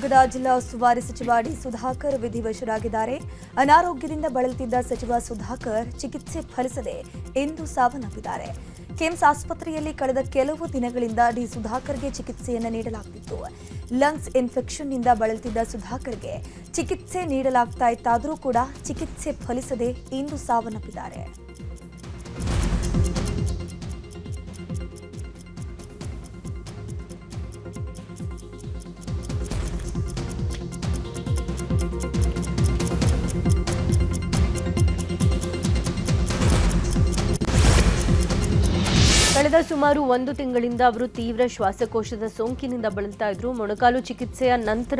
ಚಿತ್ರದುರ್ಗದ ಜಿಲ್ಲಾ ಉಸ್ತುವಾರಿ ಸಚಿವ ಡಿ ಸುಧಾಕರ್ ವಿಧಿವಶರಾಗಿದ್ದಾರೆ. ಅನಾರೋಗ್ಯದಿಂದ ಬಳಲುತ್ತಿದ್ದ ಸಚಿವ ಸುಧಾಕರ್ ಚಿಕಿತ್ಸೆ ಫಲಿಸದೆ ಇಂದು ಸಾವನ್ನಪ್ಪಿದ್ದಾರೆ. ಕಿಮ್ಸ್ ಆಸ್ಪತ್ರೆಯಲ್ಲಿ ಕಳೆದ ಕೆಲವು ದಿನಗಳಿಂದ ಡಿ ಸುಧಾಕರ್ಗೆ ಚಿಕಿತ್ಸೆಯನ್ನು ನೀಡಲಾಗುತ್ತಿತ್ತು. ಲಂಗ್ಸ್ ಇನ್ಫೆಕ್ಷನ್ನಿಂದ ಬಳಲುತ್ತಿದ್ದ ಸುಧಾಕರ್ಗೆ ಚಿಕಿತ್ಸೆ ನೀಡಲಾಗ್ತಾ ಇತ್ತಾದರೂ ಕೂಡ ಚಿಕಿತ್ಸೆ ಫಲಿಸದೆ ಇಂದು ಸಾವನ್ನಪ್ಪಿದ್ದಾರೆ. ಕಳೆದ ಸುಮಾರು 1 ತಿಂಗಳಿಂದ ಅವರು ತೀವ್ರ ಶ್ವಾಸಕೋಶದ ಸೋಂಕಿನಿಂದ ಬಳಲ್ತಾ ಇದ್ರು. ಮೊಣಕಾಲು ಚಿಕಿತ್ಸೆಯ ನಂತರ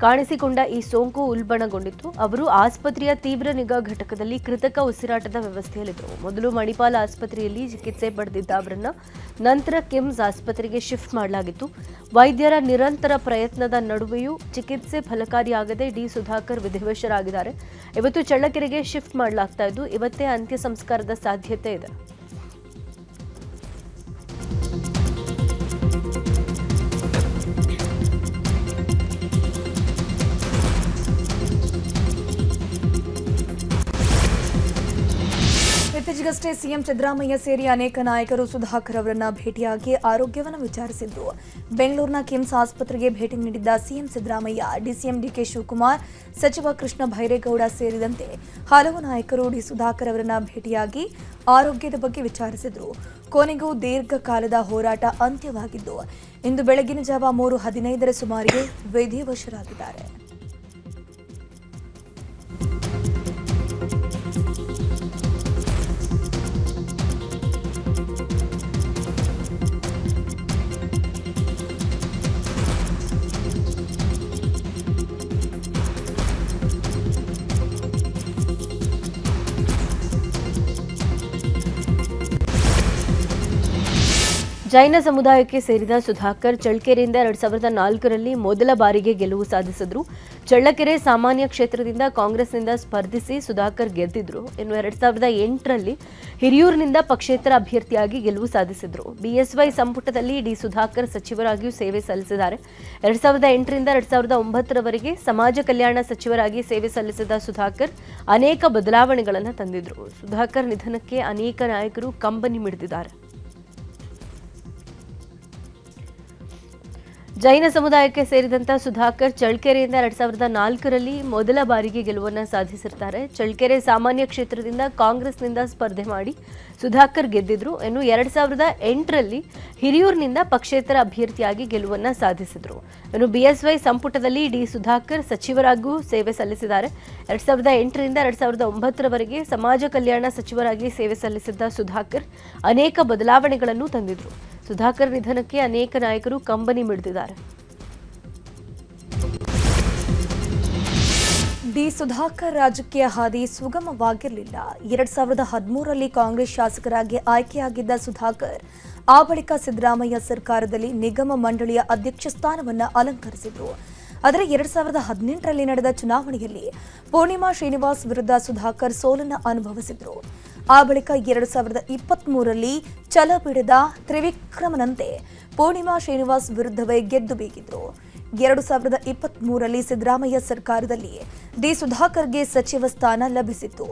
ಕಾಣಿಸಿಕೊಂಡ ಈ ಸೋಂಕು ಉಲ್ಬಣಗೊಂಡಿತ್ತು. ಅವರು ಆಸ್ಪತ್ರೆಯ ತೀವ್ರ ನಿಗಾ ಘಟಕದಲ್ಲಿ ಕೃತಕ ಉಸಿರಾಟದ ವ್ಯವಸ್ಥೆಯಲ್ಲಿದ್ದರು. ಮೊದಲು ಮಣಿಪಾಲ ಆಸ್ಪತ್ರೆಯಲ್ಲಿ ಚಿಕಿತ್ಸೆ ಪಡೆದಿದ್ದ ಅವರನ್ನ ನಂತರ ಕಿಮ್ಸ್ ಆಸ್ಪತ್ರೆಗೆ ಶಿಫ್ಟ್ ಮಾಡಲಾಗಿತ್ತು. ವೈದ್ಯರ ನಿರಂತರ ಪ್ರಯತ್ನದ ನಡುವೆಯೂ ಚಿಕಿತ್ಸೆ ಫಲಕಾರಿಯಾಗದೆ ಡಿ ಸುಧಾಕರ್ ವಿಧಿವಶರಾಗಿದ್ದಾರೆ. ಇವತ್ತು ಚಳ್ಳಕೆರೆಗೆ ಶಿಫ್ಟ್ ಮಾಡಲಾಗ್ತಾ ಇದ್ದು ಇವತ್ತೇ ಅಂತ್ಯ ಸಂಸ್ಕಾರದ ಸಾಧ್ಯತೆ ಇದೆ. ಇತ್ತೀಚೆಗಷ್ಟೇ ಸಿಎಂ ಸಿದ್ದರಾಮಯ್ಯ ಸೇರಿ ಅನೇಕ ನಾಯಕರು ಸುಧಾಕರ್ ಅವರನ್ನ ಭೇಟಿಯಾಗಿ ಆರೋಗ್ಯವನ್ನು ವಿಚಾರಿಸಿದ್ದು. ಬೆಂಗಳೂರಿನ ಕಿಮ್ಸ್ ಆಸ್ಪತ್ರೆಗೆ ಭೇಟಿ ನೀಡಿದ್ದ CM Siddaramaiah, DCM DK Shivakumar, ಸಚಿವ ಕೃಷ್ಣ ಬೈರೇಗೌಡ ಸೇರಿದಂತೆ ಹಲವು ನಾಯಕರು ಡಿ ಸುಧಾಕರ್ ಅವರನ್ನ ಭೇಟಿಯಾಗಿ ಆರೋಗ್ಯದ ಬಗ್ಗೆ ವಿಚಾರಿಸಿದರು. ಕೊನೆಗೂ ದೀರ್ಘಕಾಲದ ಹೋರಾಟ ಅಂತ್ಯವಾಗಿದ್ದು ಇಂದು ಬೆಳಗಿನ ಜಾವ 3:15 ಸುಮಾರಿಗೆ ವಿಧಿವಶರಾಗಿದ್ದಾರೆ. ಜೈನ ಸಮುದಾಯಕ್ಕೆ ಸೇರಿದ ಸುಧಾಕರ್ ಚಳ್ಳಕೆರೆಯಿಂದ 2004ರಲ್ಲಿ ಮೊದಲ ಬಾರಿಗೆ ಗೆಲುವು ಸಾಧಿಸಿದ್ರು. ಚಳ್ಳಕೆರೆ ಸಾಮಾನ್ಯ ಕ್ಷೇತ್ರದಿಂದ ಕಾಂಗ್ರೆಸ್ನಿಂದ ಸ್ಪರ್ಧಿಸಿ ಸುಧಾಕರ್ ಗೆದ್ದಿದ್ರು. ಇನ್ನು 2008ರಲ್ಲಿ ಹಿರಿಯೂರಿನಿಂದ ಪಕ್ಷೇತರ ಅಭ್ಯರ್ಥಿಯಾಗಿ ಗೆಲುವು ಸಾಧಿಸಿದ್ರು. ಬಿಎಸ್ವೈ ಸಂಪುಟದಲ್ಲಿ ಡಿ ಸುಧಾಕರ್ ಸಚಿವರಾಗಿಯೂ ಸೇವೆ ಸಲ್ಲಿಸಿದ್ದಾರೆ. 2008ರಿಂದ 2009ರವರೆಗೆ ಸಮಾಜ ಕಲ್ಯಾಣ ಸಚಿವರಾಗಿ ಸೇವೆ ಸಲ್ಲಿಸಿದ ಸುಧಾಕರ್ ಅನೇಕ ಬದಲಾವಣೆಗಳನ್ನು ತಂದಿದ್ರು. ಸುಧಾಕರ್ ನಿಧನಕ್ಕೆ ಅನೇಕ ನಾಯಕರು ಕಂಬನಿ ಮಿಡಿದಿದ್ದಾರೆ. ಜೈನ ಸಮುದಾಯಕ್ಕೆ ಸೇರಿದಂತ ಸುಧಾಕರ್ ಚಳ್ಳಕೆರೆಯಿಂದ 2004ರಲ್ಲಿ ಮೊದಲ ಬಾರಿಗೆ ಗೆಲುವನ್ನು ಸಾಧಿಸಿರ್ತಾರೆ. ಚಳ್ಳಕೆರೆ ಸಾಮಾನ್ಯ ಕ್ಷೇತ್ರದಿಂದ ಕಾಂಗ್ರೆಸ್ನಿಂದ ಸ್ಪರ್ಧೆ ಮಾಡಿ ಸುಧಾಕರ್ ಗೆದ್ದಿದ್ರು. ಇನ್ನು 2008ರಲ್ಲಿ ಹಿರಿಯೂರಿನಿಂದ ಪಕ್ಷೇತರ ಅಭ್ಯರ್ಥಿಯಾಗಿ ಗೆಲುವನ್ನು ಸಾಧಿಸಿದ್ರು. ಇನ್ನು ಬಿಎಸ್ವೈ ಸಂಪುಟದಲ್ಲಿ ಡಿ ಸುಧಾಕರ್ ಸಚಿವರಾಗಿಯೂ ಸೇವೆ ಸಲ್ಲಿಸಿದ್ದಾರೆ. 2008ರಿಂದ 2009ರವರೆಗೆ ಸಮಾಜ ಕಲ್ಯಾಣ ಸಚಿವರಾಗಿ ಸೇವೆ ಸಲ್ಲಿಸಿದ್ದ ಸುಧಾಕರ್ ಅನೇಕ ಬದಲಾವಣೆಗಳನ್ನು ತಂದಿದ್ರು. ಸುಧಾಕರ್ ನಿಧನಕ್ಕೆ ಅನೇಕ ನಾಯಕರು ಕಂಬನಿ ಮಿಡಿದಿದ್ದಾರೆ. ಡಿ ಸುಧಾಕರ್ ರಾಜಕೀಯ ಹಾದಿ ಸುಗಮವಾಗಿರಲಿಲ್ಲ. 2013ರಲ್ಲಿ ಕಾಂಗ್ರೆಸ್ ಶಾಸಕರಾಗಿ ಆಯ್ಕೆಯಾಗಿದ್ದ ಸುಧಾಕರ್ ಆ ಬಳಿಕ ಸಿದ್ದರಾಮಯ್ಯ ಸರ್ಕಾರದಲ್ಲಿ ನಿಗಮ ಮಂಡಳಿಯ ಅಧ್ಯಕ್ಷ ಸ್ಥಾನವನ್ನು ಅಲಂಕರಿಸಿದ್ರು. ಆದರೆ 2018ರಲ್ಲಿ ನಡೆದ ಚುನಾವಣೆಯಲ್ಲಿ ಪೂರ್ಣಿಮಾ ಶ್ರೀನಿವಾಸ್ ವಿರುದ್ಧ ಸುಧಾಕರ್ ಸೋಲನ್ನು ಅನುಭವಿಸಿದ್ರು. ಆ ಬಳಿಕ 2023ರಲ್ಲಿ ಛಲಬಿಡದ ತ್ರಿವಿಕ್ರಮನಂತೆ ಪೂರ್ಣಿಮಾ ಶ್ರೀನಿವಾಸ್ ವಿರುದ್ಧವೇ ಗೆದ್ದು ಬೀಗಿದ್ರು. 2023ರಲ್ಲಿ ಸಿದ್ದರಾಮಯ್ಯ ಸರ್ಕಾರದಲ್ಲಿ ಡಿ ಸುಧಾಕರ್ಗೆ ಸಚಿವ ಸ್ಥಾನ ಲಭಿಸಿತ್ತು.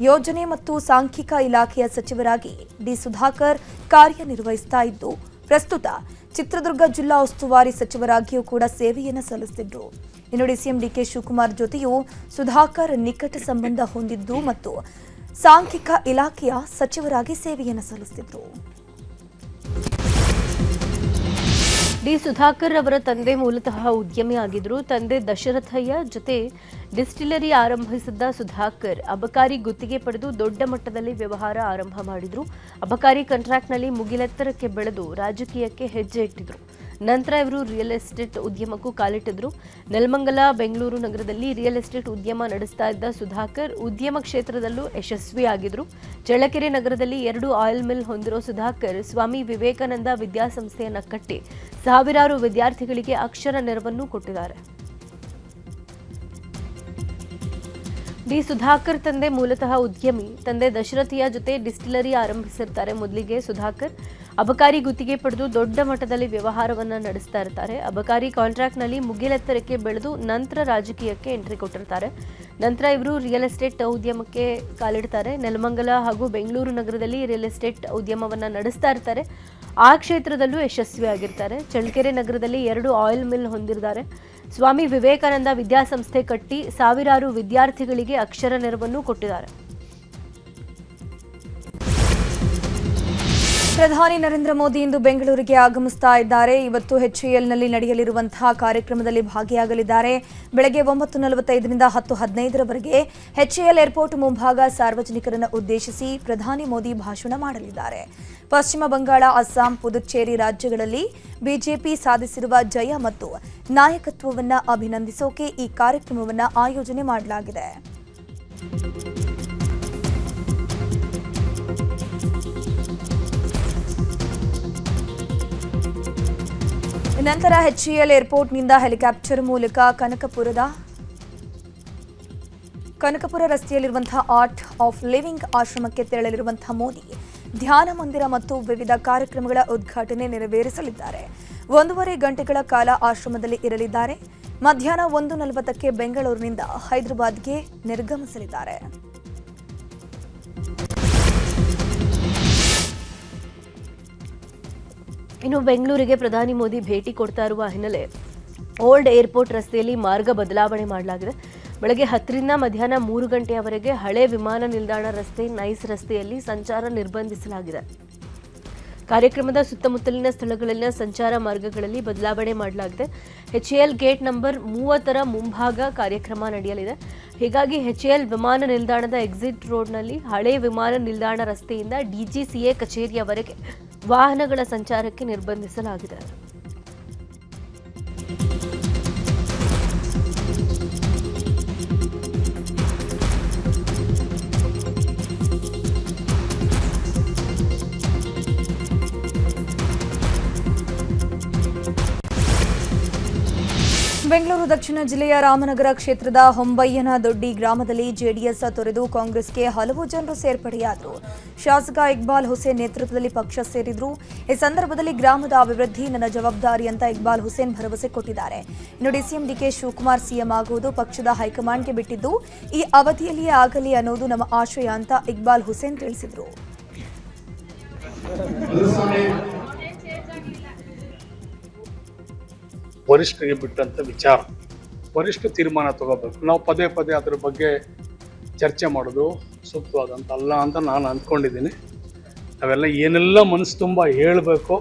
ಯೋಜನೆ ಮತ್ತು ಸಾಂಖ್ಯಿಕ ಇಲಾಖೆಯ ಸಚಿವರಾಗಿ ಡಿ ಸುಧಾಕರ್ ಕಾರ್ಯನಿರ್ವಹಿಸ್ತಾ ಇದ್ದು ಪ್ರಸ್ತುತ ಚಿತ್ರದುರ್ಗ ಜಿಲ್ಲಾ ಉಸ್ತುವಾರಿ ಸಚಿವರಾಗಿಯೂ ಕೂಡ ಸೇವೆಯನ್ನು ಸಲ್ಲಿಸುತ್ತಿದ್ರು. ಇನ್ನು ಡಿಸಿಎಂ ಡಿಕೆ ಶಿವಕುಮಾರ್ ಜೊತೆಯೂ ಸುಧಾಕರ್ ನಿಕಟ ಸಂಬಂಧ ಹೊಂದಿದ್ದು ಮತ್ತು ಸಾಂಖ್ಯಿಕ ಇಲಾಖೆಯ ಸಚಿವರಾಗಿ ಸೇವೆಯನ್ನು ಸಲ್ಲಿಸುತ್ತಿದ್ರು. ಡಿ ಸುಧಾಕರ್ ಅವರ ತಂದೆ ಮೂಲತಃ ಉದ್ಯಮಿ ಆಗಿದ್ರು. ತಂದೆ ದಶರಥಯ್ಯ ಜೊತೆ ಡಿಸ್ಟಿಲರಿ ಆರಂಭಿಸಿದ್ದ ಸುಧಾಕರ್ ಅಬಕಾರಿ ಗುತ್ತಿಗೆ ಪಡೆದು ದೊಡ್ಡ ಮಟ್ಟದಲ್ಲಿ ವ್ಯವಹಾರ ಆರಂಭ ಮಾಡಿದ್ರು. ಅಬಕಾರಿ ಕಾಂಟ್ರಾಕ್ಟ್ನಲ್ಲಿ ಮುಗಿಲೆತ್ತರಕ್ಕೆ ಬೆಳೆದು ರಾಜಕೀಯಕ್ಕೆ ಹೆಜ್ಜೆ ಇಟ್ಟಿದ್ರು. ನಂತರ ಇವರು ರಿಯಲ್ ಎಸ್ಟೇಟ್ ಉದ್ಯಮಕ್ಕೂ ಕಾಲಿಟ್ಟಿದ್ರು. ನೆಲಮಂಗಲ, ಬೆಂಗಳೂರು ನಗರದಲ್ಲಿ ರಿಯಲ್ ಎಸ್ಟೇಟ್ ಉದ್ಯಮ ನಡೆಸ್ತಾ ಇದ್ದ ಸುಧಾಕರ್ ಉದ್ಯಮ ಕ್ಷೇತ್ರದಲ್ಲೂ ಯಶಸ್ವಿಯಾಗಿದ್ರು. ಚಳ್ಳಕೆರೆ ನಗರದಲ್ಲಿ 2 ಆಯಿಲ್ ಮಿಲ್ ಹೊಂದಿರೋ ಸುಧಾಕರ್ ಸ್ವಾಮಿ ವಿವೇಕಾನಂದ ವಿದ್ಯಾಸಂಸ್ಥೆಯನ್ನ ಕಟ್ಟಿ ಸಾವಿರಾರು ವಿದ್ಯಾರ್ಥಿಗಳಿಗೆ ಅಕ್ಷರ ನೆರವನ್ನು ಕೊಟ್ಟಿದ್ದಾರೆ. ಡಿ ಸುಧಾಕರ್ ತಂದೆ ಮೂಲತಃ ಉದ್ಯಮಿ. ತಂದೆ ದಶರಥಯ್ಯ ಜೊತೆ ಡಿಸ್ಟಿಲರಿ ಆರಂಭಿಸಿರ್ತಾರೆ ಮೊದಲಿಗೆ ಸುಧಾಕರ್. ಅಬಕಾರಿ ಗುತ್ತಿಗೆ ಪಡೆದು ದೊಡ್ಡ ಮಟ್ಟದಲ್ಲಿ ವ್ಯವಹಾರವನ್ನು ನಡೆಸ್ತಾ ಇರ್ತಾರೆ. ಅಬಕಾರಿ ಕಾಂಟ್ರಾಕ್ಟ್ನಲ್ಲಿ ಮುಗಿಲೆತ್ತರಕ್ಕೆ ಬೆಳೆದು ನಂತರ ರಾಜಕೀಯಕ್ಕೆ ಎಂಟ್ರಿ ಕೊಟ್ಟಿರ್ತಾರೆ. ನಂತರ ಇವರು ರಿಯಲ್ ಎಸ್ಟೇಟ್ ಉದ್ಯಮಕ್ಕೆ ಕಾಲಿಡ್ತಾರೆ. ನೆಲಮಂಗಲ ಹಾಗೂ ಬೆಂಗಳೂರು ನಗರದಲ್ಲಿ ರಿಯಲ್ ಎಸ್ಟೇಟ್ ಉದ್ಯಮವನ್ನು ನಡೆಸ್ತಾ ಇರ್ತಾರೆ. ಆ ಕ್ಷೇತ್ರದಲ್ಲೂ ಯಶಸ್ವಿಯಾಗಿರ್ತಾರೆ. ಚಳ್ಳಕೆರೆ ನಗರದಲ್ಲಿ 2 ಆಯಿಲ್ ಮಿಲ್ ಹೊಂದಿದ್ದಾರೆ. ಸ್ವಾಮಿ ವಿವೇಕಾನಂದ ವಿದ್ಯಾಸಂಸ್ಥೆ ಕಟ್ಟಿ ಸಾವಿರಾರು ವಿದ್ಯಾರ್ಥಿಗಳಿಗೆ ಅಕ್ಷರ ನೆರವನ್ನು ಕೊಟ್ಟಿದ್ದಾರೆ. ಪ್ರಧಾನಿ ನರೇಂದ್ರ ಮೋದಿ ಇಂದು ಬೆಂಗಳೂರಿಗೆ ಆಗಮಿಸ್ತಾ ಇದ್ದಾರೆ. ಇವತ್ತು HALನಲ್ಲಿ ನಡೆಯಲಿರುವಂತಹ ಕಾರ್ಯಕ್ರಮದಲ್ಲಿ ಭಾಗಿಯಾಗಲಿದ್ದಾರೆ. ಬೆಳಗ್ಗೆ 9:45ರಿಂದ 10:15ರವರೆಗೆ HAL ಏರ್ಪೋರ್ಟ್ ಮುಂಭಾಗ ಸಾರ್ವಜನಿಕರನ್ನು ಉದ್ದೇಶಿಸಿ ಪ್ರಧಾನಿ ಮೋದಿ ಭಾಷಣ ಮಾಡಲಿದ್ದಾರೆ. ಪಶ್ಚಿಮ ಬಂಗಾಳ, ಅಸ್ಸಾಂ, ಪುದುಚೇರಿ ರಾಜ್ಯಗಳಲ್ಲಿ ಬಿಜೆಪಿ ಸಾಧಿಸಿರುವ ಜಯ ಮತ್ತು ನಾಯಕತ್ವವನ್ನು ಅಭಿನಂದಿಸೋಕೆ ಈ ಕಾರ್ಯಕ್ರಮವನ್ನು ಆಯೋಜನೆ ಮಾಡಲಾಗಿದೆ. ನಂತರ HAL ಏರ್ಪೋರ್ಟ್ನಿಂದ ಹೆಲಿಕಾಪ್ಟರ್ ಮೂಲಕ ಕನಕಪುರ ರಸ್ತೆಯಲ್ಲಿರುವಂತಹ ಆರ್ಟ್ ಆಫ್ ಲಿವಿಂಗ್ ಆಶ್ರಮಕ್ಕೆ ತೆರಳಲಿರುವಂತಹ ಮೋದಿ ಧ್ಯಾನ ಮಂದಿರ ಮತ್ತು ವಿವಿಧ ಕಾರ್ಯಕ್ರಮಗಳ ಉದ್ಘಾಟನೆ ನೆರವೇರಿಸಲಿದ್ದಾರೆ. 1.5 ಗಂಟೆಗಳ ಕಾಲ ಆಶ್ರಮದಲ್ಲಿ ಇರಲಿದ್ದಾರೆ. ಮಧ್ಯಾಹ್ನ 1:40ಕ್ಕೆ ಬೆಂಗಳೂರಿನಿಂದ ಹೈದರಾಬಾದ್ಗೆ ನಿರ್ಗಮಿಸಲಿದ್ದಾರೆ. ಇನ್ನು ಬೆಂಗಳೂರಿಗೆ ಪ್ರಧಾನಿ ಮೋದಿ ಭೇಟಿ ಕೊಡ್ತಾ ಇರುವ ಹಿನ್ನೆಲೆ ಓಲ್ಡ್ ಏರ್ಪೋರ್ಟ್ ರಸ್ತೆಯಲ್ಲಿ ಮಾರ್ಗ ಬದಲಾವಣೆ ಮಾಡಲಾಗಿದೆ. ಬೆಳಗ್ಗೆ 10ರಿಂದ ಮಧ್ಯಾಹ್ನ 3 ಗಂಟೆಯವರೆಗೆ ಹಳೆ ವಿಮಾನ ನಿಲ್ದಾಣ ರಸ್ತೆ, ನೈಸ್ ರಸ್ತೆಯಲ್ಲಿ ಸಂಚಾರ ನಿರ್ಬಂಧಿಸಲಾಗಿದೆ. ಕಾರ್ಯಕ್ರಮದ ಸುತ್ತಮುತ್ತಲಿನ ಸ್ಥಳಗಳಲ್ಲಿನ ಸಂಚಾರ ಮಾರ್ಗಗಳಲ್ಲಿ ಬದಲಾವಣೆ ಮಾಡಲಾಗಿದೆ. HAL ಗೇಟ್ ನಂಬರ್ 30ರ ಮುಂಭಾಗ ಕಾರ್ಯಕ್ರಮ ನಡೆಯಲಿದೆ. ಹೀಗಾಗಿ HAL ವಿಮಾನ ನಿಲ್ದಾಣದ ಎಕ್ಸಿಟ್ ರೋಡ್ನಲ್ಲಿ ಹಳೆ ವಿಮಾನ ನಿಲ್ದಾಣ ರಸ್ತೆಯಿಂದ DGCA ಕಚೇರಿಯವರೆಗೆ ವಾಹನಗಳ ಸಂಚಾರಕ್ಕೆ ನಿರ್ಬಂಧಿಸಲಾಗಿದೆ. ಬೆಂಗಳೂರು ದಕ್ಷಿಣ ಜಿಲ್ಲೆಯ ರಾಮನಗರ ಕ್ಷೇತ್ರದ ಹೊಂಬಯ್ಯನದೊಡ್ಡಿ ಗ್ರಾಮದಲ್ಲಿ ಜೆಡಿಎಸ್ ತೊರೆದು ಕಾಂಗ್ರೆಸ್ಗೆ ಹಲವು ಜನರು ಸೇರ್ಪಡೆಯಾದರು. ಶಾಸಕ ಇಕ್ಬಾಲ್ ಹುಸೇನ್ ನೇತೃತ್ವದಲ್ಲಿ ಪಕ್ಷ ಸೇರಿದ್ರು. ಈ ಸಂದರ್ಭದಲ್ಲಿ ಗ್ರಾಮದ ಅಭಿವೃದ್ಧಿ ನನ್ನ ಜವಾಬ್ದಾರಿ ಅಂತ ಇಕ್ಬಾಲ್ ಹುಸೇನ್ ಭರವಸೆ ಕೊಟ್ಟಿದ್ದಾರೆ. ಇನ್ನು ಡಿಸಿಎಂ DK ಶಿವಕುಮಾರ್ ಸಿಎಂ ಆಗುವುದು ಪಕ್ಷದ ಹೈಕಮಾಂಡ್ಗೆ ಬಿಟ್ಟಿದ್ದು, ಈ ಅವಧಿಯಲ್ಲಿಯೇ ಆಗಲಿ ಅನ್ನೋದು ನಮ್ಮ ಆಶಯ ಅಂತ ಇಕ್ಬಾಲ್ ಹುಸೇನ್ ತಿಳಿಸಿದರು. ವರಿಷ್ಠರಿಗೆ ಬಿಟ್ಟಂಥ ವಿಚಾರ, ವರಿಷ್ಠ ತೀರ್ಮಾನ ತಗೋಬೇಕು. ನಾವು ಪದೇ ಪದೇ ಅದ್ರ ಬಗ್ಗೆ ಚರ್ಚೆ ಮಾಡೋದು ಸೂಕ್ತವಾದಂಥ ಅಲ್ಲ ಅಂತ ನಾನು ಅಂದ್ಕೊಂಡಿದ್ದೀನಿ. ನಾವೆಲ್ಲ ಏನೆಲ್ಲ ಮನಸ್ಸು ತುಂಬ ಹೇಳಬೇಕು,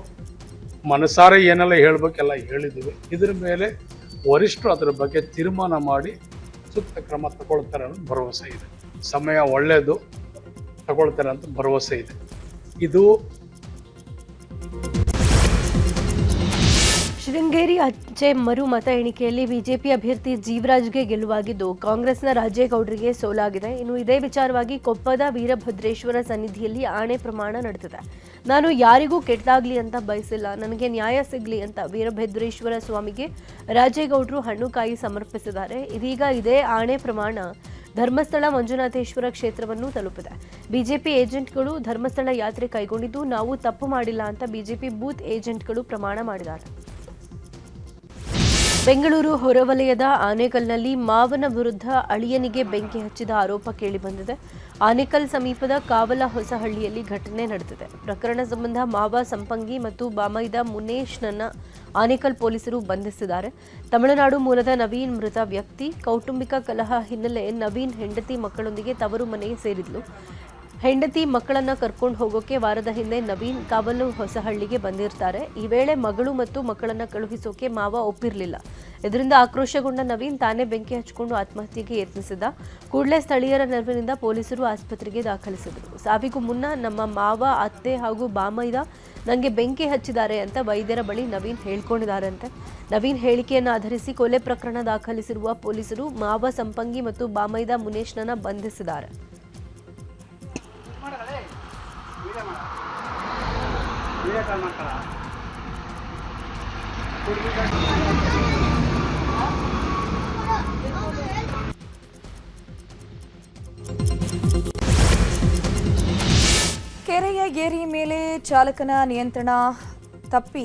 ಮನಸಾರೆ ಏನೆಲ್ಲ ಹೇಳಬೇಕೆಲ್ಲ ಹೇಳಿದ್ದೀವಿ. ಇದ್ರ ಮೇಲೆ ವರಿಷ್ಠರು ಅದರ ಬಗ್ಗೆ ತೀರ್ಮಾನ ಮಾಡಿ ಸೂಕ್ತ ಕ್ರಮ ತಗೊಳ್ತಾರೆ ಅನ್ನೋ ಭರವಸೆ ಇದೆ. ಸಮಯ ಒಳ್ಳೆಯದು, ತಗೊಳ್ತಾರೆ ಅಂತ ಭರವಸೆ ಇದೆ. ಇದು ಶೃಂಗೇರಿ ಅಂಚೆ ಮರು ಮತ ಎಣಿಕೆಯಲ್ಲಿ ಬಿಜೆಪಿ ಅಭ್ಯರ್ಥಿ ಜೀವರಾಜ್ಗೆ ಗೆಲುವಾಗಿದ್ದು, ಕಾಂಗ್ರೆಸ್ನ ರಾಜೇಗೌಡರಿಗೆ ಸೋಲಾಗಿದೆ. ಇನ್ನು ಇದೇ ವಿಚಾರವಾಗಿ ಕೊಪ್ಪದ ವೀರಭದ್ರೇಶ್ವರ ಸನ್ನಿಧಿಯಲ್ಲಿ ಆಣೆ ಪ್ರಮಾಣ ನಡೆದಿದೆ. ನಾನು ಯಾರಿಗೂ ಕೆಟ್ಟದಾಗ್ಲಿ ಅಂತ ಬಯಸಿಲ್ಲ, ನನಗೆ ನ್ಯಾಯ ಸಿಗಲಿ ಅಂತ ವೀರಭದ್ರೇಶ್ವರ ಸ್ವಾಮಿಗೆ ರಾಜೇಗೌಡರು ಹಣ್ಣುಕಾಯಿ ಸಮರ್ಪಿಸಿದ್ದಾರೆ. ಇದೀಗ ಇದೇ ಆಣೆ ಪ್ರಮಾಣ ಧರ್ಮಸ್ಥಳ ಮಂಜುನಾಥೇಶ್ವರ ಕ್ಷೇತ್ರವನ್ನು ತಲುಪಿದೆ. ಬಿಜೆಪಿ ಏಜೆಂಟ್ಗಳು ಧರ್ಮಸ್ಥಳ ಯಾತ್ರೆ ಕೈಗೊಂಡಿದ್ದು, ನಾವು ತಪ್ಪು ಮಾಡಿಲ್ಲ ಅಂತ ಬಿಜೆಪಿ ಬೂತ್ ಏಜೆಂಟ್ಗಳು ಪ್ರಮಾಣ ಮಾಡಿದ್ದಾರೆ. ಬೆಂಗಳೂರು ಹೊರವಲಯದ ಆನೇಕಲ್ನಲ್ಲಿ ಮಾವನ ವಿರುದ್ಧ ಅಳಿಯನಿಗೆ ಬೆಂಕಿ ಹಚ್ಚಿದ ಆರೋಪ ಕೇಳಿಬಂದಿದೆ. ಆನೇಕಲ್ ಸಮೀಪದ ಕಾವಲ ಹೊಸಹಳ್ಳಿಯಲ್ಲಿ ಘಟನೆ ನಡೆದಿದೆ. ಪ್ರಕರಣ ಸಂಬಂಧ ಮಾವ ಸಂಪಂಗಿ ಮತ್ತು ಬಾಮೈದ ಮುನೇಶ್ನನ್ನ ಆನೇಕಲ್ ಪೊಲೀಸರು ಬಂಧಿಸಿದ್ದಾರೆ. ತಮಿಳುನಾಡು ಮೂಲದ ನವೀನ್ ಮೃತ ವ್ಯಕ್ತಿ. ಕೌಟುಂಬಿಕ ಕಲಹ ಹಿನ್ನೆಲೆ ನವೀನ್ ಹೆಂಡತಿ ಮಕ್ಕಳೊಂದಿಗೆ ತವರು ಮನೆಗೆ ಸೇರಿದ್ಲು. ಹೆಂಡತಿ ಮಕ್ಕಳನ್ನ ಕರ್ಕೊಂಡು ಹೋಗೋಕೆ ವಾರದ ಹಿಂದೆ ನವೀನ್ ಕಾವಲು ಹೊಸಹಳ್ಳಿಗೆ ಬಂದಿರ್ತಾರೆ. ಈ ವೇಳೆ ಮಗಳು ಮತ್ತು ಮಕ್ಕಳನ್ನ ಕಳುಹಿಸೋಕೆ ಮಾವ ಒಪ್ಪಿರಲಿಲ್ಲ. ಇದರಿಂದ ಆಕ್ರೋಶಗೊಂಡ ನವೀನ್ ತಾನೇ ಬೆಂಕಿ ಹಚ್ಚಿಕೊಂಡು ಆತ್ಮಹತ್ಯೆಗೆ ಯತ್ನಿಸಿದ. ಕೂಡಲೇ ಸ್ಥಳೀಯರ ನೆರವಿನಿಂದ ಪೊಲೀಸರು ಆಸ್ಪತ್ರೆಗೆ ದಾಖಲಿಸಿದರು. ಸಾವಿಗೂ ಮುನ್ನ ನಮ್ಮ ಮಾವ, ಅತ್ತೆ ಹಾಗೂ ಬಾಮೈದ ನನಗೆ ಬೆಂಕಿ ಹಚ್ಚಿದ್ದಾರೆ ಅಂತ ವೈದ್ಯರ ಬಳಿ ನವೀನ್ ಹೇಳ್ಕೊಂಡಿದ್ದಾರಂತೆ. ನವೀನ್ ಹೇಳಿಕೆಯನ್ನು ಆಧರಿಸಿ ಕೊಲೆ ಪ್ರಕರಣ ದಾಖಲಿಸಿರುವ ಪೊಲೀಸರು ಮಾವ ಸಂಪಂಗಿ ಮತ್ತು ಬಾಮೈದ ಮುನೇಶ್ನನ್ನ ಬಂಧಿಸಿದ್ದಾರೆ. ಕೆರೆಯ ಏರಿ ಮೇಲೆ ಚಾಲಕನ ನಿಯಂತ್ರಣ ತಪ್ಪಿ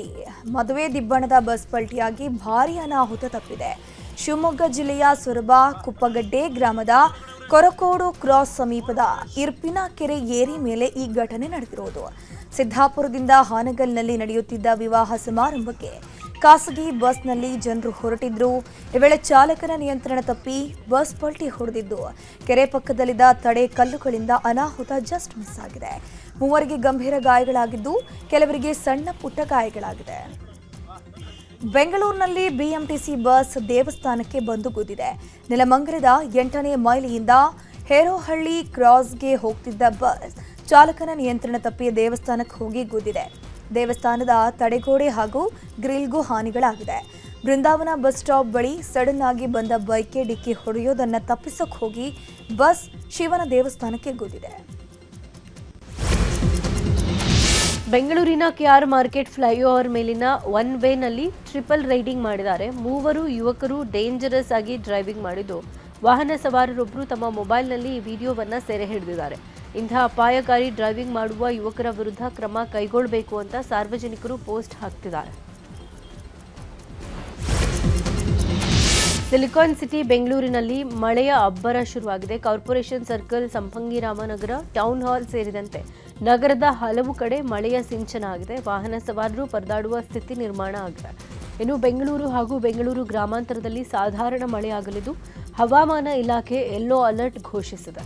ಮದುವೆ ದಿಬ್ಬಣದ ಬಸ್ ಪಲ್ಟಿಯಾಗಿ ಭಾರೀ ಅನಾಹುತ ತಪ್ಪಿದೆ. ಶಿವಮೊಗ್ಗ ಜಿಲ್ಲೆಯ ಸೊರಬ ಕುಪ್ಪಗಡ್ಡೆ ಗ್ರಾಮದ ಕೊರಕೋಡು ಕ್ರಾಸ್ ಸಮೀಪದ ಇರ್ಪಿನ ಕೆರೆ ಏರಿ ಮೇಲೆ ಈ ಘಟನೆ ನಡೆದಿರುವುದು. ಸಿದ್ದಾಪುರದಿಂದ ಹಾನಗಲ್ನಲ್ಲಿ ನಡೆಯುತ್ತಿದ್ದ ವಿವಾಹ ಸಮಾರಂಭಕ್ಕೆ ಖಾಸಗಿ ಬಸ್ನಲ್ಲಿ ಜನರು ಹೊರಟಿದ್ರು. ಈ ವೇಳೆ ಚಾಲಕನ ನಿಯಂತ್ರಣ ತಪ್ಪಿ ಬಸ್ ಪಲ್ಟಿ ಹೊಡೆದಿದ್ದು ಕೆರೆ ಪಕ್ಕದಲ್ಲಿದ್ದ ತಡೆ ಕಲ್ಲುಗಳಿಂದ ಅನಾಹುತ ಜಸ್ಟ್ ಮಿಸ್ ಆಗಿದೆ. ಮೂವರಿಗೆ ಗಂಭೀರ ಗಾಯಗಳಾಗಿದ್ದು ಕೆಲವರಿಗೆ ಸಣ್ಣ ಪುಟ್ಟ ಗಾಯಗಳಾಗಿದೆ. ಬೆಂಗಳೂರಿನಲ್ಲಿ ಬಿಎಂಟಿಸಿ ಬಸ್ ದೇವಸ್ಥಾನಕ್ಕೆ ಬಂದು ಗುದ್ದಿದೆ. ನೆಲಮಂಗಲದ 8ನೇ ಮೈಲಿಯಿಂದ ಹೇರೋಹಳ್ಳಿ ಕ್ರಾಸ್ಗೆ ಹೋಗ್ತಿದ್ದ ಬಸ್ ಚಾಲಕನ ನಿಯಂತ್ರಣ ತಪ್ಪಿ ದೇವಸ್ಥಾನಕ್ಕೆ ಹೋಗಿ ಗುದ್ದಿದೆ. ದೇವಸ್ಥಾನದ ತಡೆಗೋಡೆ ಹಾಗೂ ಗ್ರಿಲ್ಗೂ ಹಾನಿಗಳಾಗಿದೆ. ಬೃಂದಾವನ ಬಸ್ ಸ್ಟಾಪ್ ಬಳಿ ಸಡನ್ ಆಗಿ ಬಂದ ಬೈಕ್ಗೆ ಡಿಕ್ಕಿ ಹೊಡೆಯೋದನ್ನು ತಪ್ಪಿಸಕ್ಕೆ ಹೋಗಿ ಬಸ್ ಶಿವನ ದೇವಸ್ಥಾನಕ್ಕೆ ಗುದ್ದಿದೆ. ಬೆಂಗಳೂರಿನ ಕೆಆರ್ ಮಾರ್ಕೆಟ್ ಫ್ಲೈಓವರ್ ಮೇಲಿನ ಒನ್ ವೇನಲ್ಲಿ ಟ್ರಿಪಲ್ ರೈಡಿಂಗ್ ಮಾಡಿದ್ದಾರೆ. ಮೂವರು ಯುವಕರು ಡೇಂಜರಸ್ ಆಗಿ ಡ್ರೈವಿಂಗ್ ಮಾಡಿದ್ದು ವಾಹನ ಸವಾರರೊಬ್ಬರು ತಮ್ಮ ಮೊಬೈಲ್ನಲ್ಲಿ ಈ ವಿಡಿಯೋವನ್ನು ಸೆರೆ ಹಿಡಿದಿದ್ದಾರೆ. ಇಂತಹ ಅಪಾಯಕಾರಿ ಡ್ರೈವಿಂಗ್ ಮಾಡುವ ಯುವಕರ ವಿರುದ್ಧ ಕ್ರಮ ಕೈಗೊಳ್ಳಬೇಕು ಅಂತ ಸಾರ್ವಜನಿಕರು ಪೋಸ್ಟ್ ಹಾಕ್ತಿದ್ದಾರೆ. ಸಿಲಿಕಾನ್ ಸಿಟಿ ಬೆಂಗಳೂರಿನಲ್ಲಿ ಮಳೆಯ ಅಬ್ಬರ ಶುರುವಾಗಿದೆ. Corporation circle, Sampangi Ramanagara, town hall ಸೇರಿದಂತೆ ನಗರದ ಹಲವು ಕಡೆ ಮಳೆಯ ಸಿಂಚನ ಆಗಿದೆ. ವಾಹನ ಸವಾರರು ಪರದಾಡುವ ಸ್ಥಿತಿ ನಿರ್ಮಾಣ ಆಗಿದೆ. ಇನ್ನು ಬೆಂಗಳೂರು ಹಾಗೂ ಬೆಂಗಳೂರು ಗ್ರಾಮಾಂತರದಲ್ಲಿ ಸಾಧಾರಣ ಮಳೆಯಾಗಲಿದ್ದು ಹವಾಮಾನ ಇಲಾಖೆ ಯೆಲ್ಲೋ ಅಲರ್ಟ್ ಘೋಷಿಸಿದೆ.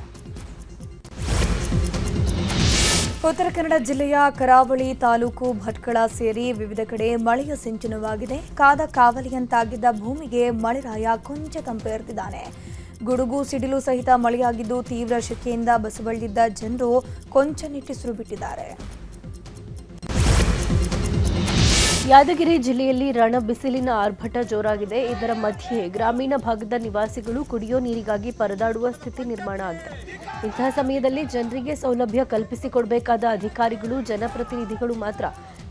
ಉತ್ತರ ಕನ್ನಡ ಜಿಲ್ಲೆಯ ಕರಾವಳಿ ತಾಲೂಕು ಭಟ್ಕಳ ಸೇರಿ ವಿವಿಧ ಕಡೆ ಮಳೆಯ ಸಿಂಚನವಾಗಿದೆ. ಕಾದ ಕಾವಲಿಯಂತಾಗಿದ್ದ ಭೂಮಿಗೆ ಮಳೆರಾಯ ಕೊಂಚ ತಂಪೇರ್ತಿದ್ದಾನೆ. ಗುಡುಗು ಸಿಡಿಲು ಸಹಿತ ಮಳೆಯಾಗಿದ್ದು ತೀವ್ರ ಶೆಕೆಯಿಂದ ಬಸವಳಿದಿದ್ದ ಜನರು ಕೊಂಚ ನಿಟ್ಟುಸಿರು ಬಿಟ್ಟಿದ್ದಾರೆ. ಯಾದಗಿರಿ ಜಿಲ್ಲೆಯಲ್ಲಿ ರಣ ಬಿಸಿಲಿನ ಆರ್ಭಟ ಜೋರಾಗಿದೆ. ಇದರ ಮಧ್ಯೆ ಗ್ರಾಮೀಣ ಭಾಗದ ನಿವಾಸಿಗಳು ಕುಡಿಯೋ ನೀರಿಗಾಗಿ ಪರದಾಡುವ ಸ್ಥಿತಿ ನಿರ್ಮಾಣ ಆಗಿದೆ. ಇಂತಹ ಸಮಯದಲ್ಲಿ ಜನರಿಗೆ ಸೌಲಭ್ಯ ಕಲ್ಪಿಸಿಕೊಡಬೇಕಾದ ಅಧಿಕಾರಿಗಳು, ಜನಪ್ರತಿನಿಧಿಗಳು ಮಾತ್ರ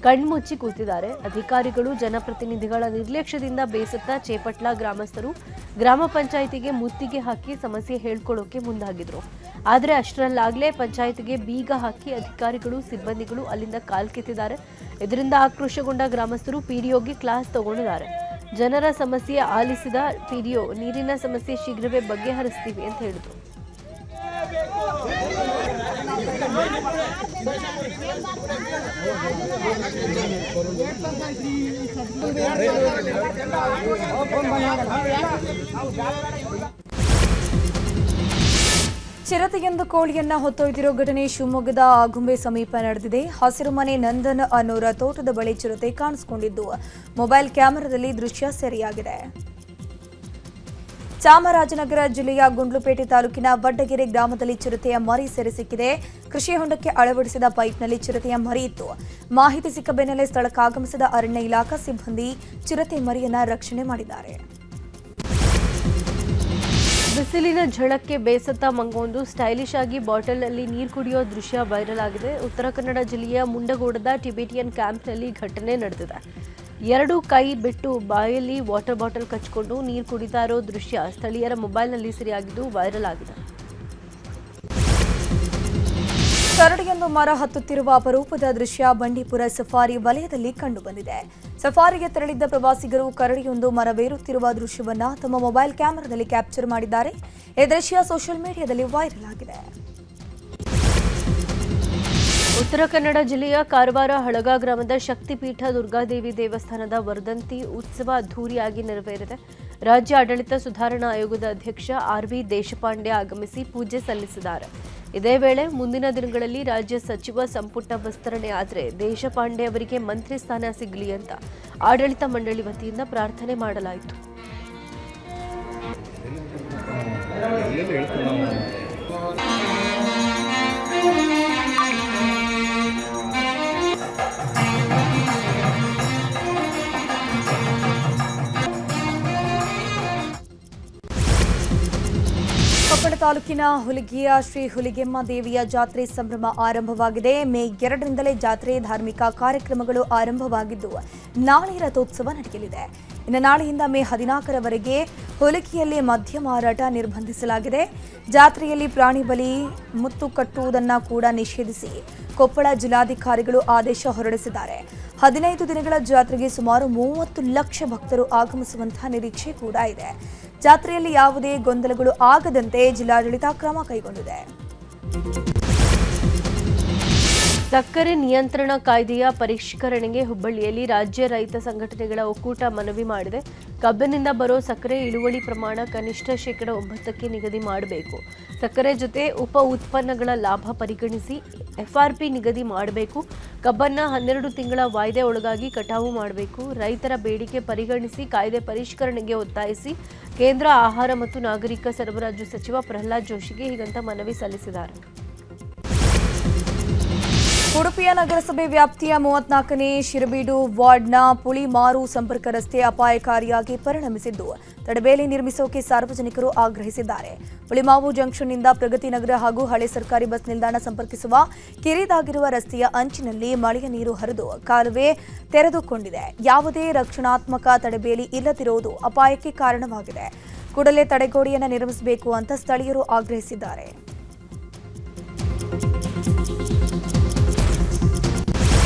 ಕಣ್ಮುಚ್ಚಿ ಕೂತಿದ್ದಾರೆ. ಅಧಿಕಾರಿಗಳು, ಜನಪ್ರತಿನಿಧಿಗಳ ನಿರ್ಲಕ್ಷ್ಯದಿಂದ ಬೇಸತ್ತ ಚೇಪಟ್ಲ ಗ್ರಾಮಸ್ಥರು ಗ್ರಾಮ ಪಂಚಾಯಿತಿಗೆ ಮುತ್ತಿಗೆ ಹಾಕಿ ಸಮಸ್ಯೆ ಹೇಳ್ಕೊಳ್ಳೋಕೆ ಮುಂದಾಗಿದ್ರು. ಆದರೆ ಅಷ್ಟರಲ್ಲಾಗಲೇ ಪಂಚಾಯಿತಿಗೆ ಬೀಗ ಹಾಕಿ ಅಧಿಕಾರಿಗಳು, ಸಿಬ್ಬಂದಿಗಳು ಅಲ್ಲಿಂದ ಕಾಲ್ಕಿತ್ತಿದ್ದಾರೆ. ಇದರಿಂದ ಆಕ್ರೋಶಗೊಂಡ ಗ್ರಾಮಸ್ಥರು ಪಿಡಿಒಗೆ ಕ್ಲಾಸ್ ತಗೊಂಡಿದ್ದಾರೆ. ಜನರ ಸಮಸ್ಯೆ ಆಲಿಸಿದ ಪಿಡಿಒ ನೀರಿನ ಸಮಸ್ಯೆ ಶೀಘ್ರವೇ ಬಗೆಹರಿಸ್ತೀವಿ ಅಂತ ಹೇಳಿದ್ರು. ಚಿರತೆಯೊಂದು ಕೋಳಿಯನ್ನ ಹೊತ್ತೊಯ್ದಿರೋ ಘಟನೆ ಶಿವಮೊಗ್ಗದ ಆಗುಂಬೆ ಸಮೀಪ ನಡೆದಿದೆ. ಹಸಿರುಮನೆ ನಂದನ್ ಅನ್ನೋರ ತೋಟದ ಬಳಿ ಚಿರತೆ ಕಾಣಿಸಿಕೊಂಡಿದ್ದು ಮೊಬೈಲ್ ಕ್ಯಾಮೆರಾದಲ್ಲಿ ದೃಶ್ಯ ಸೆರೆಯಾಗಿದೆ. ಚಾಮರಾಜನಗರ ಜಿಲ್ಲೆಯ ಗುಂಡ್ಲುಪೇಟೆ ತಾಲೂಕಿನ ವಡ್ಡಗೆರೆ ಗ್ರಾಮದಲ್ಲಿ ಚಿರತೆಯ ಮರಿ ಸೆರೆ ಸಿಕ್ಕಿದೆ. ಕೃಷಿ ಹೊಂಡಕ್ಕೆ ಅಳವಡಿಸಿದ ಪೈಪ್ನಲ್ಲಿ ಚಿರತೆಯ ಮರಿ ಇತ್ತು. ಮಾಹಿತಿ ಸಿಕ್ಕ ಬೆನ್ನಲ್ಲೇ ಸ್ಥಳಕ್ಕೆ ಆಗಮಿಸಿದ ಅರಣ್ಯ ಇಲಾಖಾ ಸಿಬ್ಬಂದಿ ಚಿರತೆ ಮರಿಯನ್ನ ರಕ್ಷಣೆ ಮಾಡಿದ್ದಾರೆ. ಬಿಸಿಲಿನ ಝಳಕ್ಕೆ ಬೇಸತ್ತ ಮಂಗೊಂದು ಸ್ಟೈಲಿಶ್ ಆಗಿ ಬಾಟಲ್ನಲ್ಲಿ ನೀರು ಕುಡಿಯೋ ದೃಶ್ಯ ವೈರಲ್ ಆಗಿದೆ. ಉತ್ತರ ಕನ್ನಡ ಜಿಲ್ಲೆಯ ಮುಂಡಗೋಡದ ಟಿಬೆಟಿಯನ್ ಕ್ಯಾಂಪ್ನಲ್ಲಿ ಘಟನೆ ನಡೆದಿದೆ. 2 ಕೈ ಬಿಟ್ಟು ಬಾಯಲ್ಲಿ ವಾಟರ್ ಬಾಟಲ್ ಕಚ್ಚಿಕೊಂಡು ನೀರು ಕುಡಿತಾ ಇರೋ ದೃಶ್ಯ ಸ್ಥಳೀಯರ ಮೊಬೈಲ್ನಲ್ಲಿ ಸೆರೆಯಾಗಿದ್ದು ವೈರಲ್ ಆಗಿದೆ. ಕರಡಿಯೊಂದು ಮರ ಹತ್ತುತ್ತಿರುವ ಅಪರೂಪದ ದೃಶ್ಯ ಬಂಡೀಪುರ ಸಫಾರಿ ವಲಯದಲ್ಲಿ ಕಂಡುಬಂದಿದೆ. ಸಫಾರಿಗೆ ತೆರಳಿದ್ದ ಪ್ರವಾಸಿಗರು ಕರಡಿಯೊಂದು ಮರವೇರುತ್ತಿರುವ ದೃಶ್ಯವನ್ನ ತಮ್ಮ ಮೊಬೈಲ್ ಕ್ಯಾಮೆರಾದಲ್ಲಿ ಕ್ಯಾಪ್ಚರ್ ಮಾಡಿದ್ದಾರೆ. ಈ ದೃಶ್ಯ ಸೋಷಿಯಲ್ ಮೀಡಿಯಾದಲ್ಲಿ ವೈರಲ್ ಆಗಿದೆ. ಉತ್ತರ ಕನ್ನಡ ಜಿಲ್ಲೆಯ ಕಾರವಾರ ಹಳಗ ಗ್ರಾಮದ ಶಕ್ತಿಪೀಠ ದುರ್ಗಾದೇವಿ ದೇವಸ್ಥಾನದ ವರ್ಧಂತಿ ಉತ್ಸವ ಅದ್ದೂರಿಯಾಗಿ ನೆರವೇರಿದೆ. ರಾಜ್ಯ ಆಡಳಿತ ಸುಧಾರಣಾ ಆಯೋಗದ ಅಧ್ಯಕ್ಷ ಆರ್.ವಿ. ದೇಶಪಾಂಡೆ ಆಗಮಿಸಿ ಪೂಜೆ ಸಲ್ಲಿಸಿದ್ದಾರೆ. ಇದೇ ವೇಳೆ ಮುಂದಿನ ದಿನಗಳಲ್ಲಿ ರಾಜ್ಯ ಸಚಿವ ಸಂಪುಟ ವಿಸ್ತರಣೆ ಆದರೆ ದೇಶಪಾಂಡೆ ಅವರಿಗೆ ಮಂತ್ರಿ ಸ್ಥಾನ ಸಿಗಲಿ ಅಂತ ಆಡಳಿತ ಮಂಡಳಿ ವತಿಯಿಂದ ಪ್ರಾರ್ಥನೆ ಮಾಡಲಾಯಿತು. ಕೊಪ್ಪಳ ತಾಲೂಕಿನ ಹುಲಿಗಿಯ ಶ್ರೀ ಹುಲಿಗೆಮ್ಮ ದೇವಿಯ ಜಾತ್ರೆ ಸಂಭ್ರಮ ಆರಂಭವಾಗಿದೆ. ಮೇ 2ರಿಂದಲೇ ಜಾತ್ರೆ ಧಾರ್ಮಿಕ ಕಾರ್ಯಕ್ರಮಗಳು ಆರಂಭವಾಗಿದ್ದು ನಾಳೆ ರಥೋತ್ಸವ ನಡೆಯಲಿದೆ. ಇನ್ನು ನಾಳೆಯಿಂದ ಮೇ 14ರವರೆಗೆ ಹುಲಿಕೆಯಲ್ಲಿ ಮದ್ಯ ಮಾರಾಟ ನಿರ್ಬಂಧಿಸಲಾಗಿದೆ. ಜಾತ್ರೆಯಲ್ಲಿ ಪ್ರಾಣಿ ಬಲಿ ಮುತ್ತು ಕಟ್ಟುವುದನ್ನು ಕೂಡ ನಿಷೇಧಿಸಿ ಕೊಪ್ಪಳ ಜಿಲ್ಲಾಧಿಕಾರಿಗಳು ಆದೇಶ ಹೊರಡಿಸಿದ್ದಾರೆ. 15 ದಿನಗಳ ಜಾತ್ರೆಗೆ ಸುಮಾರು 30 ಲಕ್ಷ ಭಕ್ತರು ಆಗಮಿಸುವಂತಹ ನಿರೀಕ್ಷೆ ಕೂಡ ಇದೆ. ಜಾತ್ರೆಯಲ್ಲಿ ಯಾವುದೇ ಗೊಂದಲಗಳು ಆಗದಂತೆ ಜಿಲ್ಲಾಡಳಿತ ಕ್ರಮ ಕೈಗೊಂಡಿದೆ. ಸಕ್ಕರೆ ನಿಯಂತ್ರಣ ಕಾಯ್ದೆಯ ಪರಿಷ್ಕರಣೆಗೆ ಹುಬ್ಬಳ್ಳಿಯಲ್ಲಿ ರಾಜ್ಯ ರೈತ ಸಂಘಟನೆಗಳ ಒಕ್ಕೂಟ ಮನವಿ ಮಾಡಿದೆ. ಕಬ್ಬಿನಿಂದ ಬರೋ ಸಕ್ಕರೆ ಇಳುವರಿ ಪ್ರಮಾಣ ಕನಿಷ್ಠ ಶೇಕಡ 9ಕ್ಕೆ ನಿಗದಿ ಮಾಡಬೇಕು. ಸಕ್ಕರೆ ಜೊತೆ ಉಪ ಉತ್ಪನ್ನಗಳ ಲಾಭ ಪರಿಗಣಿಸಿ FRP ನಿಗದಿ ಮಾಡಬೇಕು. ಕಬ್ಬನ್ನ 12 ತಿಂಗಳ ವಾಯ್ದೆ ಒಳಗಾಗಿ ಕಟಾವು ಮಾಡಬೇಕು. ರೈತರ ಬೇಡಿಕೆ ಪರಿಗಣಿಸಿ ಕಾಯ್ದೆ ಪರಿಷ್ಕರಣೆಗೆ ಒತ್ತಾಯಿಸಿ ಕೇಂದ್ರ ಆಹಾರ ಮತ್ತು ನಾಗರಿಕ ಸರಬರಾಜು ಸಚಿವ ಪ್ರಹ್ಲಾದ್ ಜೋಶಿಗೆ ಹೀಗಂತ ಮನವಿ ಸಲ್ಲಿಸಿದ್ದಾರೆ. ಉಡುಪಿಯ ನಗರಸಭೆ ವ್ಯಾಪ್ತಿಯ 34ನೇ ಶಿರಬೀಡು ವಾರ್ಡ್ನ ಪುಳಿಮಾರು ಸಂಪರ್ಕ ರಸ್ತೆ ಅಪಾಯಕಾರಿಯಾಗಿ ಪರಿಣಮಿಸಿದ್ದು ತಡಬೇಲಿ ನಿರ್ಮಿಸೋಕೆ ಸಾರ್ವಜನಿಕರು ಆಗ್ರಹಿಸಿದ್ದಾರೆ. ಪುಳಿಮಾವು ಜಂಕ್ಷನ್ನಿಂದ ಪ್ರಗತಿ ನಗರ ಹಾಗೂ ಹಳೆ ಸರ್ಕಾರಿ ಬಸ್ ನಿಲ್ದಾಣ ಸಂಪರ್ಕಿಸುವ ಕಿರಿದಾಗಿರುವ ರಸ್ತೆಯ ಅಂಚಿನಲ್ಲಿ ಮಳೆಯ ನೀರು ಹರಿದು ಕಾಲುವೆ ತೆರೆದುಕೊಂಡಿದೆ. ಯಾವುದೇ ರಕ್ಷಣಾತ್ಮಕ ತಡೆಬೇಲಿ ಇಲ್ಲದಿರುವುದು ಅಪಾಯಕ್ಕೆ ಕಾರಣವಾಗಿದೆ. ಕೂಡಲೇ ತಡೆಗೋಡೆಯನ್ನು ನಿರ್ಮಿಸಬೇಕು ಅಂತ ಸ್ಥಳೀಯರು ಆಗ್ರಹಿಸಿದ್ದಾರೆ.